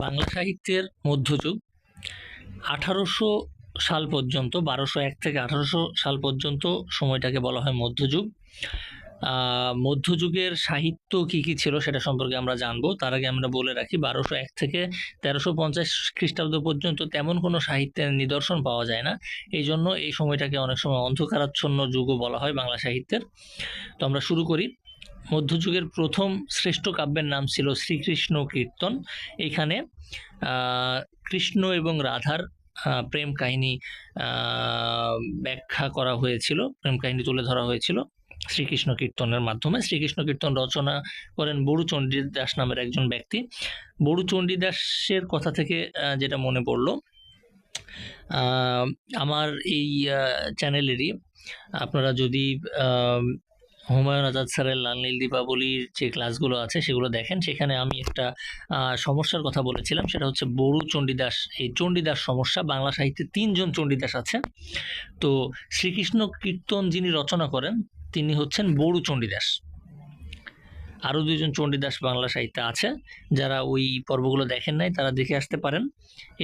বাংলা সাহিত্যের মধ্যযুগ 1800 সাল পর্যন্ত, 1201 থেকে 1800 সাল পর্যন্ত সময়টাকে বলা হয় মধ্যযুগ। মধ্যযুগের সাহিত্য কি কি ছিল সেটা সম্পর্কে আমরা জানবো। তার আগে আমরা বলে রাখি 1201 থেকে 1350 খ্রিস্টাব্দ পর্যন্ত তেমন কোনো সাহিত্যের নিদর্শন পাওয়া যায় না। এই জন্য এই সময়টাকে অনেক সময় অন্ধকারাচ্ছন্ন যুগও বলা হয় বাংলা সাহিত্যের। তো আমরা শুরু করি। মধ্যযুগের প্রথম শ্রেষ্ঠ কাব্যের নাম ছিল শ্রীকৃষ্ণ কীর্তন। এইখানে কৃষ্ণ এবং রাধার প্রেম কাহিনী ব্যাখ্যা করা হয়েছিল, প্রেম কাহিনী তুলে ধরা হয়েছিল শ্রীকৃষ্ণ কীর্তনের মাধ্যমে। শ্রীকৃষ্ণ কীর্তন রচনা করেন বড়ু চণ্ডীদাস নামের একজন ব্যক্তি। বড়ু চণ্ডীদাসের কথা থেকে যেটা মনে পড়ল, আমার এই চ্যানেলেরই আপনারা যদি হুমায়ুন আজাদ স্যারের লাল নীল দীপাবলির যে ক্লাসগুলো আছে সেগুলো দেখেন, সেখানে আমি একটা সমস্যার কথা বলেছিলাম। সেটা হচ্ছে বড়ু চণ্ডীদাস, এই চণ্ডীদাস সমস্যা। বাংলা সাহিত্যে 3 জন চণ্ডীদাস আছে। তো শ্রীকৃষ্ণ কীর্তন যিনি রচনা করেন তিনি হচ্ছেন বড়ু চণ্ডীদাস। আরও 2 জন চণ্ডীদাস বাংলা সাহিত্যে আছে। যারা ওই পর্বগুলো দেখেন নাই তারা দেখে আসতে পারেন।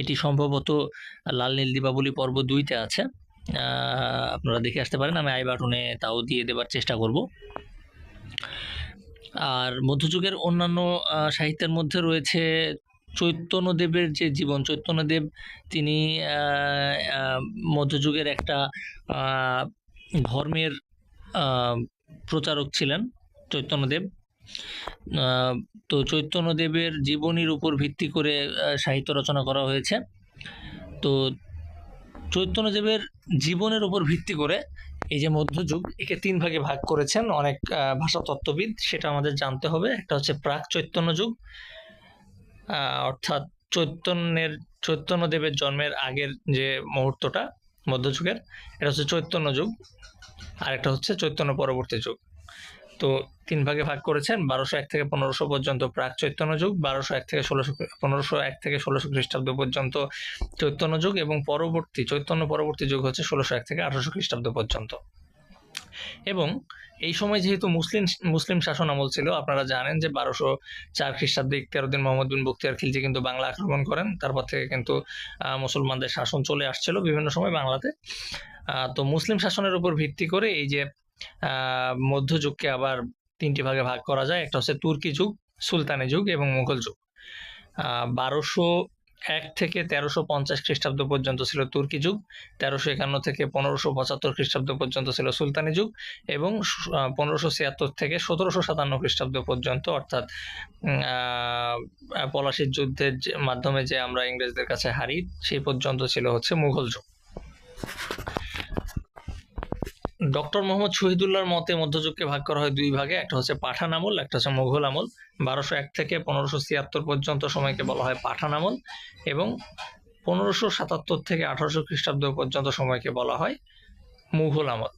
এটি সম্ভবত লাল নীল দীপাবলি পর্ব 2-তে আছে, আপনারা দেখে আসতে পারেন। আমি আই বাটনে তাও দিয়ে দেবার চেষ্টা করব। আর মধ্যযুগের অন্যান্য সাহিত্যের মধ্যে রয়েছে চৈতন্যদেবের যে জীবন। চৈতন্যদেব তিনি মধ্যযুগের একটা ধর্মের প্রচারক ছিলেন চৈতন্যদেব। তো চৈতন্যদেবের জীবনীর উপর ভিত্তি করে সাহিত্য রচনা করা হয়েছে। তো চৈতন্যদেবের জীবনের উপর ভিত্তি করে এই যে মধ্যযুগ, একে 3 ভাগে ভাগ করেছেন অনেক ভাষাতত্ত্ববিদ। সেটা আমাদের জানতে হবে। একটা হচ্ছে প্রাক চৈতন্য যুগ, অর্থাৎ চৈতন্যদেবের জন্মের আগের যে মুহূর্তটা মধ্যযুগের, এটা হচ্ছে চৈতন্য যুগ। আর একটা হচ্ছে চৈতন্য পরবর্তী যুগ। তো 3 ভাগে ভাগ করেছেন। 1201 থেকে 1500 পর্যন্ত প্রাক চৈতন্য যুগ, 1501 থেকে 1600 খ্রিস্টাব্দ পর্যন্ত চৈতন্য যুগ, এবং চৈতন্য পরবর্তী যুগ হচ্ছে 1601 থেকে 1800 খ্রিস্টাব্দ পর্যন্ত। এবং এই সময় যেহেতু মুসলিম শাসন আমল ছিল, আপনারা জানেন যে 1204 খ্রিস্টাব্দে ইখতিয়ারউদ্দিন মোহাম্মদ বিন বখতিয়ার খিলজি কিন্তু বাংলা আক্রমণ করেন। তারপর থেকে কিন্তু মুসলমানদের শাসন চলে আসছিল বিভিন্ন সময় বাংলাতে। তো মুসলিম শাসনের উপর ভিত্তি করে এই যে মধ্যযুগকে আবার 3টি ভাগে ভাগ করা যায়। একটা হচ্ছে তুর্কি যুগ, সুলতানি যুগ এবং মুঘল যুগ। 1201 থেকে 1350 খ্রিস্টাব্দ পর্যন্ত ছিল তুর্কি যুগ, 1351 থেকে 1575 খ্রিস্টাব্দ পর্যন্ত ছিল সুলতানি যুগ, এবং 1576 থেকে 1757 খ্রিস্টাব্দ পর্যন্ত, অর্থাৎ পলাশির যুদ্ধের মাধ্যমে যে আমরা ইংরেজদের কাছে হারি, সেই পর্যন্ত ছিল হচ্ছে মুঘল যুগ। ডক্টর মোহাম্মদ শহীদুল্লাহর মতে মধ্যযুগকে ভাগ করা হয় 2 ভাগে। একটা হচ্ছে পাঠান আমল, একটা হচ্ছে মুঘল আমল। 1201 থেকে 1576 পর্যন্ত সময়কে বলা হয় পাঠান আমল, এবং 1577 থেকে 1800 খ্রিস্টাব্দ পর্যন্ত সময়কে বলা হয় মুঘল আমল।